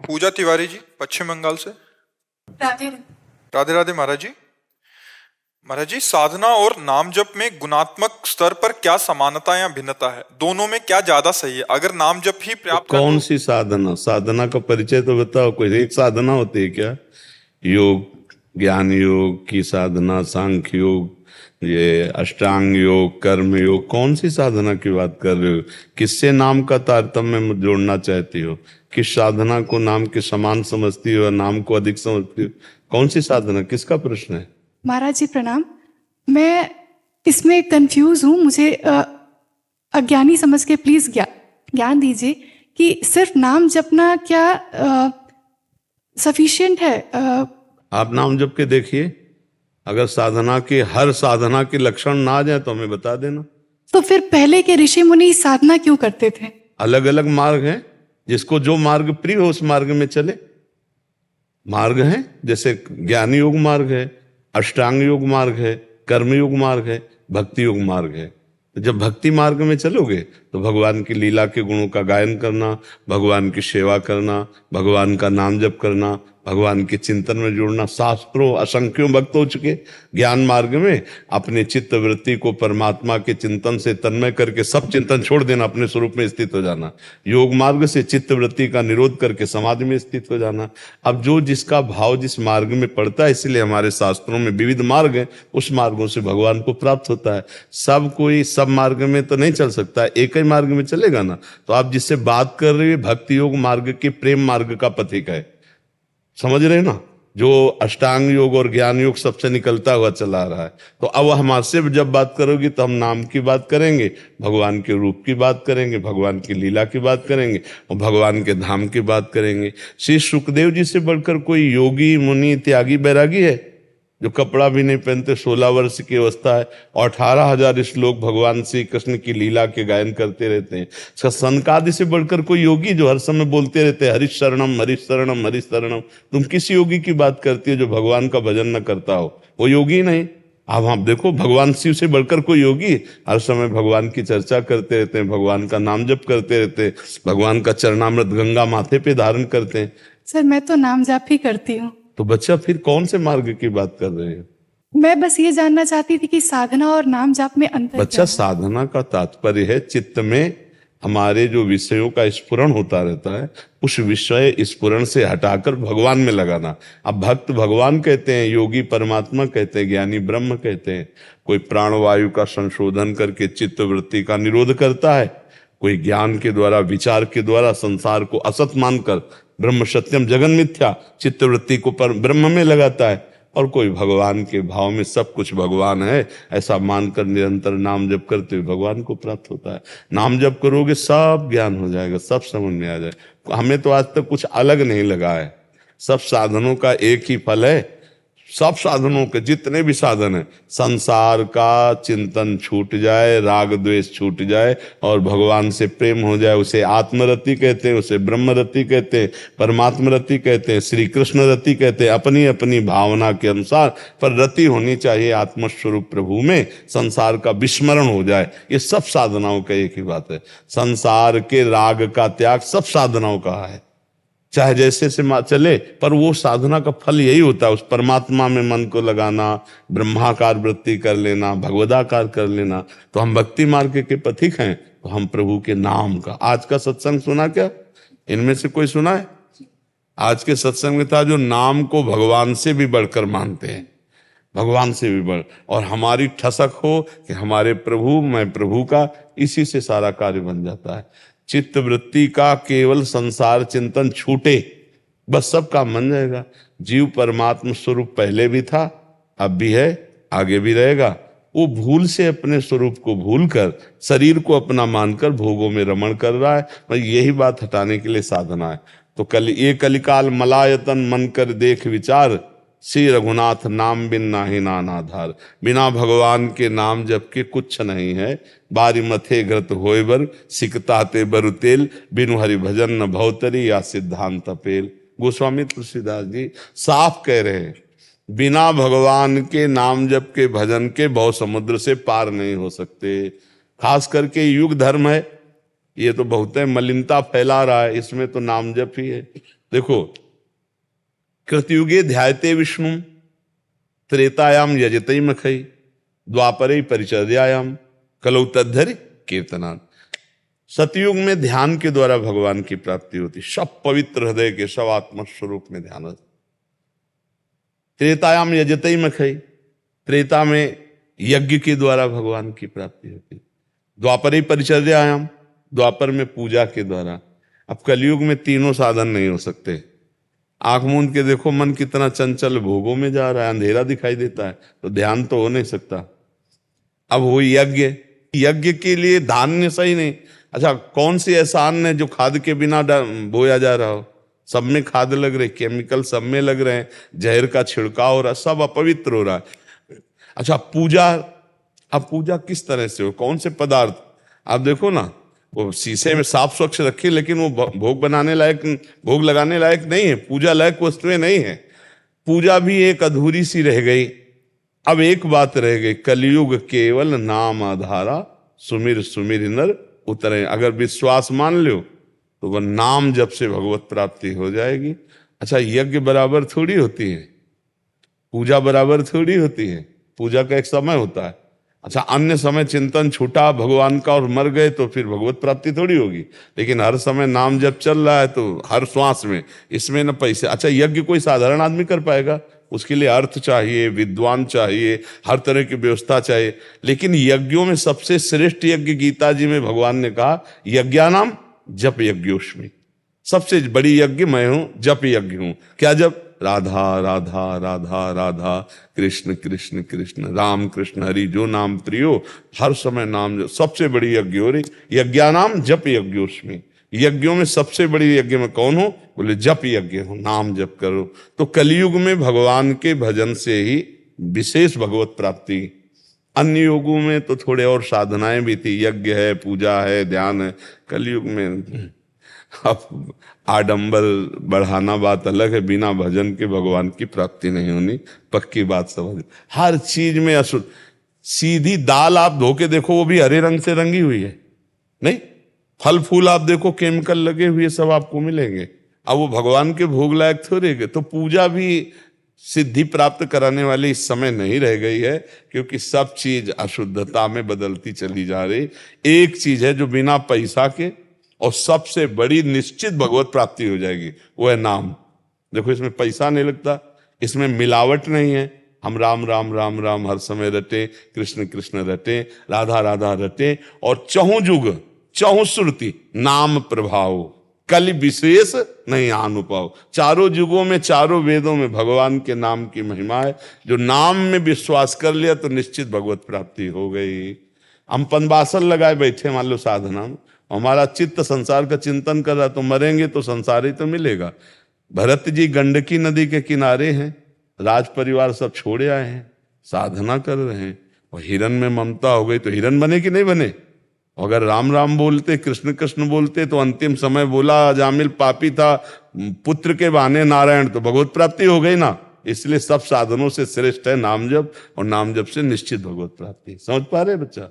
पूजा तिवारी जी, पश्चिम बंगाल से। राधे राधे राधे महाराज जी। महाराज जी, साधना और नाम जप में गुणात्मक स्तर पर क्या समानता या भिन्नता है? दोनों में क्या ज्यादा सही है? अगर नाम जप ही पर्याप्त है कौन सी साधना? साधना का परिचय तो बताओ। कोई एक साधना होती है क्या? योग, ज्ञान योग की साधना, सांख्य योग, ये अष्टांग योग, कर्म योग, कौन सी साधना की बात कर रहे हो? किससे नाम का तारतम्य में जोड़ना चाहती हो? किस साधना को नाम के समान समझती हो, नाम को अधिक समझती हो? कौन सी साधना, किसका प्रश्न है? महाराज जी प्रणाम। मैं इसमें कंफ्यूज हूँ, मुझे अज्ञानी समझ के प्लीज ज्ञान दीजिए कि सिर्फ नाम जपना क्या सफिशिएंट है? आप नाम जप के देखिए, अगर साधना के हर साधना के लक्षण ना आ जाए तो हमें बता देना। तो फिर पहले के ऋषि मुनि साधना क्यों करते थे? अलग अलग मार्ग हैं, जिसको जो मार्ग प्रिय हो उस मार्ग में चले। मार्ग हैं, जैसे ज्ञान योग मार्ग है, अष्टांग योग मार्ग है, कर्म योग मार्ग है, भक्ति योग मार्ग है। तो जब भक्ति मार्ग में चलोगे तो भगवान की लीला के गुणों का गायन करना, भगवान की सेवा करना, भगवान का नाम जप करना, भगवान के चिंतन में जुड़ना। शास्त्रों असंख्यों भक्त हो चुके। ज्ञान मार्ग में अपने चित्त वृत्ति को परमात्मा के चिंतन से तन्मय करके सब चिंतन छोड़ देना, अपने स्वरूप में स्थित हो जाना। योग मार्ग से चित्त वृत्ति का निरोध करके समाधि में स्थित हो जाना। अब जो जिसका भाव जिस मार्ग में पड़ता है, इसलिए हमारे शास्त्रों में विविध मार्ग हैं, उस मार्गों से भगवान को प्राप्त होता है। सब कोई सब मार्ग में तो नहीं चल सकता, एक ही मार्ग में चलेगा ना। तो आप जिससे बात कर रहे हैं भक्ति योग मार्ग के प्रेम मार्ग का पथिक है, समझ रहे ना? जो अष्टांग योग और ज्ञान योग सबसे निकलता हुआ चला रहा है। तो अब हमसे जब बात करोगी तो हम नाम की बात करेंगे, भगवान के रूप की बात करेंगे, भगवान की लीला की बात करेंगे और भगवान के धाम की बात करेंगे। श्री सुखदेव जी से बढ़कर कोई योगी मुनि त्यागी बैरागी है जो कपड़ा भी नहीं पहनते, 16 वर्ष की अवस्था है और 18,000 श्लोक भगवान श्री कृष्ण की लीला के गायन करते रहते हैं। सनकादि से बढ़कर कोई योगी जो हर समय बोलते रहते हैं हरिश शरणम हरिश शरणम हरिश शरणम। तुम किस योगी की बात करती हो जो भगवान का भजन न करता हो? वो योगी नहीं। अब आप देखो, भगवान शिव से बढ़कर कोई योगी हर समय भगवान की चर्चा करते रहते हैं, भगवान का नाम जप करते रहते हैं, भगवान का चरणामृत गंगा माथे पे धारण करते हैं। सर मैं तो नाम जाप ही करती हूँ। तो बच्चा फिर कौन से मार्ग की बात कर रहे हो? मैं बस ये जानना चाहती थी कि साधना और नाम जाप में अंतर बच्चा, क्या है? साधना का तात्पर्य है चित्त में हमारे जो विषयों का स्फुरण होता रहता है, उस विषय स्फुरण से हटाकर भगवान में लगाना। अब भक्त भगवान कहते हैं, योगी परमात्मा कहते हैं, ज्ञानी ब्रह्म कहते हैं। कोई प्राणवायु का संशोधन करके चित्त वृत्ति का निरोध करता है, कोई ज्ञान के द्वारा विचार के द्वारा संसार को असत मानकर ब्रह्म सत्यम जगन मिथ्या चित्त वृत्ति को पर ब्रह्म में लगाता है, और कोई भगवान के भाव में सब कुछ भगवान है ऐसा मानकर निरंतर नाम जप करते हुए भगवान को प्राप्त होता है। नाम जप करोगे सब ज्ञान हो जाएगा, सब समझ में आ जाए। हमें तो आज तक कुछ अलग नहीं लगा है, सब साधनों का एक ही फल है। सब साधनों के जितने भी साधन है, संसार का चिंतन छूट जाए, राग द्वेष छूट जाए और भगवान से प्रेम हो जाए, उसे आत्मरति कहते हैं, उसे ब्रह्मरति कहते हैं, परमात्म रति कहते हैं, श्री कृष्ण रति कहते हैं। अपनी अपनी भावना के अनुसार पर रति होनी चाहिए आत्मस्वरूप प्रभु में, संसार का विस्मरण हो जाए। ये सब साधनाओं का एक ही बात है। संसार के राग का त्याग सब साधनाओं का है, चाहे जैसे से चले, पर वो साधना का फल यही होता है, उस परमात्मा में मन को लगाना, ब्रह्माकार वृत्ति कर लेना, भगवदाकार कर लेना। तो हम भक्ति मार्ग के पथिक हैं, तो हम प्रभु के नाम का। आज का सत्संग सुना क्या? इनमें से कोई सुना है? आज के सत्संग में था जो नाम को भगवान से भी बढ़कर मानते हैं, भगवान से भी बढ़, और हमारी ठसक हो कि हमारे प्रभु, मैं प्रभु का, इसी से सारा कार्य बन जाता है। चित्त वृत्ति का केवल संसार चिंतन छूटे, बस सब काम बन जाएगा। जीव परमात्म स्वरूप पहले भी था, अब भी है, आगे भी रहेगा। वो भूल से अपने स्वरूप को भूलकर शरीर को अपना मानकर भोगों में रमण कर रहा है। मैं यही बात हटाने के लिए साधना है। तो ये कलिकाल मलायतन मन कर देख विचार, श्री रघुनाथ नाम बिन नाहि नान आधार। बिना भगवान के नाम जप के कुछ नहीं है। बारी मथे घृत होय बर, सिकताते बरु तेल, बिनु हरि भजन न भवतरी या सिद्धांत पेल। गोस्वामी तुलसीदास जी साफ कह रहे हैं, बिना भगवान के नाम जप के भजन के भव समुद्र से पार नहीं हो सकते। खास करके युग धर्म है, ये तो बहुत है मलिनता फैला रहा है, इसमें तो नाम जप ही है। देखो, कृतयुगे ध्यायते विष्णु, त्रेतायाम यजते मखई, द्वापरे परिचर्यायाम, कलौ तद्धरि कीर्तनान। सतयुग में ध्यान के द्वारा भगवान की प्राप्ति होती, सब पवित्र हृदय के, सब आत्म स्वरूप में ध्यान होता। त्रेतायाम यजते मखई, त्रेता में यज्ञ के द्वारा भगवान की प्राप्ति होती। द्वापरे परिचर्यायाम, द्वापर में पूजा के द्वारा। अब कलयुग में तीनों साधन नहीं हो सकते। आंख मूंद के देखो, मन कितना चंचल भोगों में जा रहा है, अंधेरा दिखाई देता है, तो ध्यान तो हो नहीं सकता। अब वो यज्ञ, यज्ञ के लिए धान्य सही नहीं। अच्छा, कौन सी ऐसा अन्न है जो खाद के बिना बोया जा रहा हो? सब में खाद लग रहे, केमिकल सब में लग रहे हैं, जहर का छिड़काव हो रहा, सब अपवित्र हो रहा है। अच्छा, पूजा, अब पूजा किस तरह से हो, कौन से पदार्थ? आप देखो ना, वो शीशे में साफ स्वच्छ रखी, लेकिन वो भोग बनाने लायक, भोग लगाने लायक नहीं है, पूजा लायक वस्तुएं नहीं है। पूजा भी एक अधूरी सी रह गई। अब एक बात रह गई, कलयुग केवल नाम आधारा, सुमिर सुमिर नर उतरे। अगर विश्वास मान लो तो वह नाम जब से भगवत प्राप्ति हो जाएगी। अच्छा, यज्ञ बराबर थोड़ी होती है, पूजा बराबर थोड़ी होती है, पूजा का एक समय होता है। अच्छा, अन्य समय चिंतन छूटा भगवान का और मर गए तो फिर भगवत प्राप्ति थोड़ी होगी। लेकिन हर समय नाम जब चल रहा है तो हर श्वास में, इसमें न पैसे। अच्छा, यज्ञ कोई साधारण आदमी कर पाएगा? उसके लिए अर्थ चाहिए, विद्वान चाहिए, हर तरह की व्यवस्था चाहिए। लेकिन यज्ञों में सबसे श्रेष्ठ यज्ञ गीता जी में भगवान ने कहा, यज्ञानाम जप यज्ञोष्मि, सबसे बड़ी यज्ञ मैं हूं, जप यज्ञ हूं। क्या जप? राधा राधा राधा राधा, कृष्ण कृष्ण कृष्ण, राम कृष्ण हरि, जो नाम प्रियो, हर समय नाम। सबसे बड़ी यज्ञ हो रही, यज्ञानाम जप यज्ञोष्मि। यज्ञों में सबसे बड़ी यज्ञ में कौन हो? बोले जप यज्ञ हो, नाम जप करो। तो कलयुग में भगवान के भजन से ही विशेष भगवत प्राप्ति। अन्य युगों में तो थोड़े और साधनाएं भी थी, यज्ञ है, पूजा है, ध्यान है। कलयुग में अब आडंबर बढ़ाना बात अलग है, बिना भजन के भगवान की प्राप्ति नहीं होनी, पक्की बात समझ। हर चीज में अशुद्ध। सीधी दाल आप धो के देखो, वो भी हरे रंग से रंगी हुई है, नहीं? फल फूल आप देखो, केमिकल लगे हुए सब आपको मिलेंगे। अब वो भगवान के भोग लायक थोड़े गए। तो पूजा भी सिद्धि प्राप्त कराने वाली इस समय नहीं रह गई है, क्योंकि सब चीज अशुद्धता में बदलती चली जा रही। एक चीज है जो बिना पैसा के और सबसे बड़ी निश्चित भगवत प्राप्ति हो जाएगी, वो है नाम। देखो, इसमें पैसा नहीं लगता, इसमें मिलावट नहीं है। हम राम राम राम राम हर समय रटे, कृष्ण कृष्ण रटे, राधा राधा रटे, और चहुं जुग चहुं श्रुति नाम प्रभाव, कल विशेष नहीं अनुपाव। चारों युगों में, चारों वेदों में भगवान के नाम की महिमा है। जो नाम में विश्वास कर लिया तो निश्चित भगवत प्राप्ति हो गई। हम पनवासल लगाए बैठे मान लो साधना में, हमारा चित्त संसार का चिंतन कर रहा, तो मरेंगे तो संसार ही तो मिलेगा। भरत जी गंडकी नदी के किनारे हैं, राज परिवार सब छोड़े आए हैं, साधना कर रहे हैं, और हिरन में ममता हो गई तो हिरन बने कि नहीं बने? अगर राम राम बोलते, कृष्ण कृष्ण बोलते, तो अंतिम समय बोला जामिल पापी था, पुत्र के बहाने नारायण, तो भगवत प्राप्ति हो गई ना। इसलिए सब साधनों से श्रेष्ठ है नाम जप, और नाम जप से निश्चित भगवत प्राप्ति। समझ पा रहे बच्चा?